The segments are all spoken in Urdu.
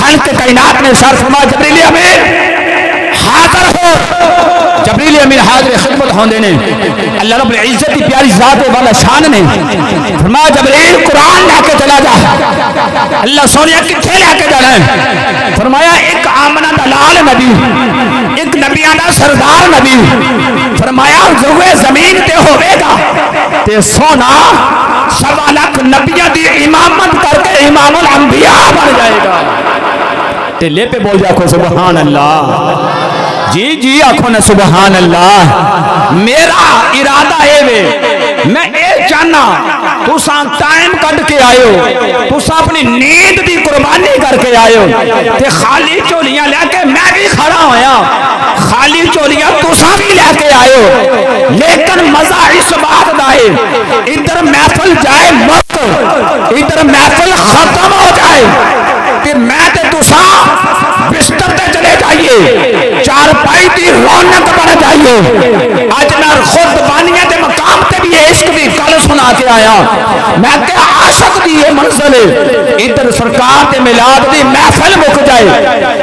چھن کے کائنات میں سر فرما جبریل امین حاضر ہو. جبریل امین حاضر خدمت ہوندے نے. اللہ رب العزت کی پیاری ذات والا شان نے فرمایا جبریل قرآن لے کے چلا جا. اللہ سونے کتنے لے کے جانا ہے؟ فرمایا ایک آمنہ دلال نبی، ایک نبیاں دا سردار نبی. فرمایا جوے زمین تے ہوئے گا تے سونا 1.25 لاکھ نبیاں دی امامت کر کے امام الانبیاء بن جائے گا. ٹلے پہ بول جا کو سبحان اللہ. جی جی آنکھوں نے سبحان اللہ. میرا ارادہ ہے وے میں اے چاہنا تساں ٹائم کٹ کے آئے ہو، تساں اپنی نیند دی قربانی کر کے آئے ہو تے خالی چولیاں لے کے میں بھی کھڑا ہویا. خالی چولیاں تساں بھی لے کے آئے ہو، لیکن مزہ اس بات دا ہے ادھر محفل جائے مت، ادھر محفل ختم ہو جائے کہ میں تے تساں بستر تے چلے جائیے، چارپائی دی رونق بن جائیے. آج میں خود بانیاں دے مقام تے بھی عشق دی گل سنا کے آیا. میں کہ عاشق دی یہ منزل ہے ادھر سرکار تے میلاد دی محفل مک جائے،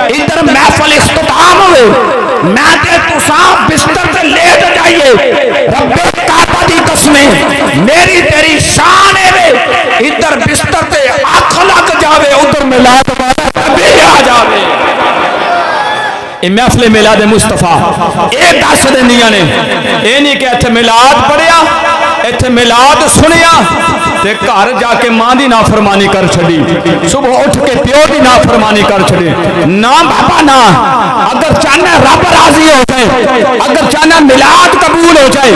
ادھر محفل اختتام ہوئے، میں تے تساں بستر تے لیٹ جائیے. رب کعبہ دی قسمیں میری تیری شان ہے ادھر بستر تے اکھ لگ جاوے ادھر میلاد والا بھی آ جاوے. اے محفل میلاد مصطفیٰ اے دس دنیا نے اے نہیں کہ ایتھے میلاد پڑھیا ایتھے میلاد سنیا تے گھر جا کے ماں دی نافرمانی کر چھڑی، صبح اٹھ کے پیو دی نافرمانی کر چھڑی. نا بابا نا. اگر چاہنا رب راضی ہو جائے، اگر چاہنا میلاد قبول ہو جائے،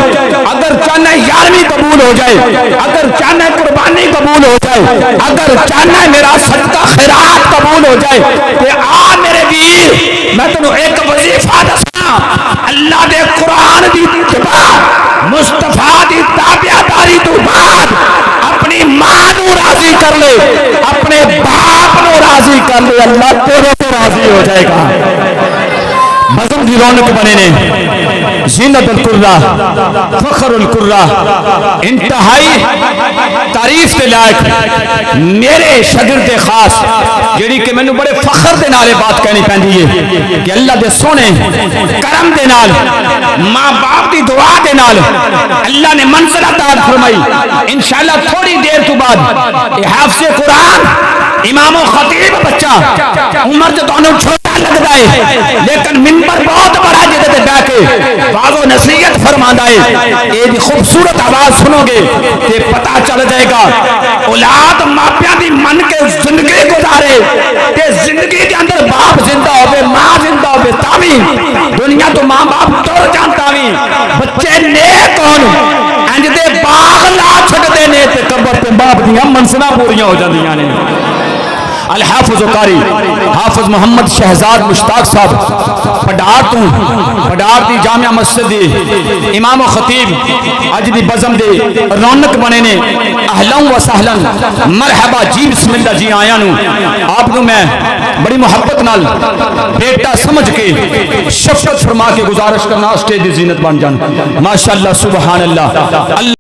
اگر چاہنا 11ویں قبول ہو جائے، اگر چاہنا قربانی قبول ہو جائے، اگر چاہنا میرا صدقہ خیرات قبول ہو جائے تے آ میرے ویر میں تنو ایک وظیفہ دسنا. اللہ دے قرآن دی اتباع، مصطفیٰ دی تابعداری تو بعد اپنی ماں نو راضی کر لے، اپنے باپ نو راضی کر لے، اللہ تیرے تو راضی ہو جائے گا. بزم کی رونق بنے نے، زینت القرہ، فخر القرہ، انتہائی تعریف کے لائق میرے شاگرد خاص جیڑی کہ میں نے بڑے فخر دے نالے بات کہنی پہنی ہے کہ اللہ دے سونے کرم دے نال ماں باپ دی دعا دے نال اللہ نے منزل عطا فرمائی. انشاءاللہ تھوڑی دیر تو بعد یہ حافظ قرآن امام و خطیب بچہ عمر جو دونوں چھوٹا لگتا ہے لیکن منبر بہت بڑا جدے دے بیٹھ کے باز و نصیحت فرماندا ہے. یہ خوبصورت آواز سنو گے کہ پتہ چل جائے گا اولاد ماپیاں دی من کے زندگی گزارے کہ زندگی کے اندر باپ زندہ ہوئے، ماں زندہ ہوئے، تاوی دنیا تو ماں باپ ٹر جان تاوی بچے نیک ہون انج دے باغ لا چھڈدے نے تے قبر تے باپ دیاں منزلاں پوریاں ہو جاندیاں نے. الحافظ قاری حافظ محمد شہزاد مشتاق صاحب پڈار دی جامعہ مسجد دی امام و خطیب اج دی بزم دے رونق بنے نے. اہلا و سہلا مرحبا جی بسم اللہ جی آیا نو آپ نو میں بڑی محبت نال بیٹا سمجھ کے شفقت فرما کے گزارش کرنا اسٹیج دی زینت بن جان. ماشاءاللہ سبحان اللہ.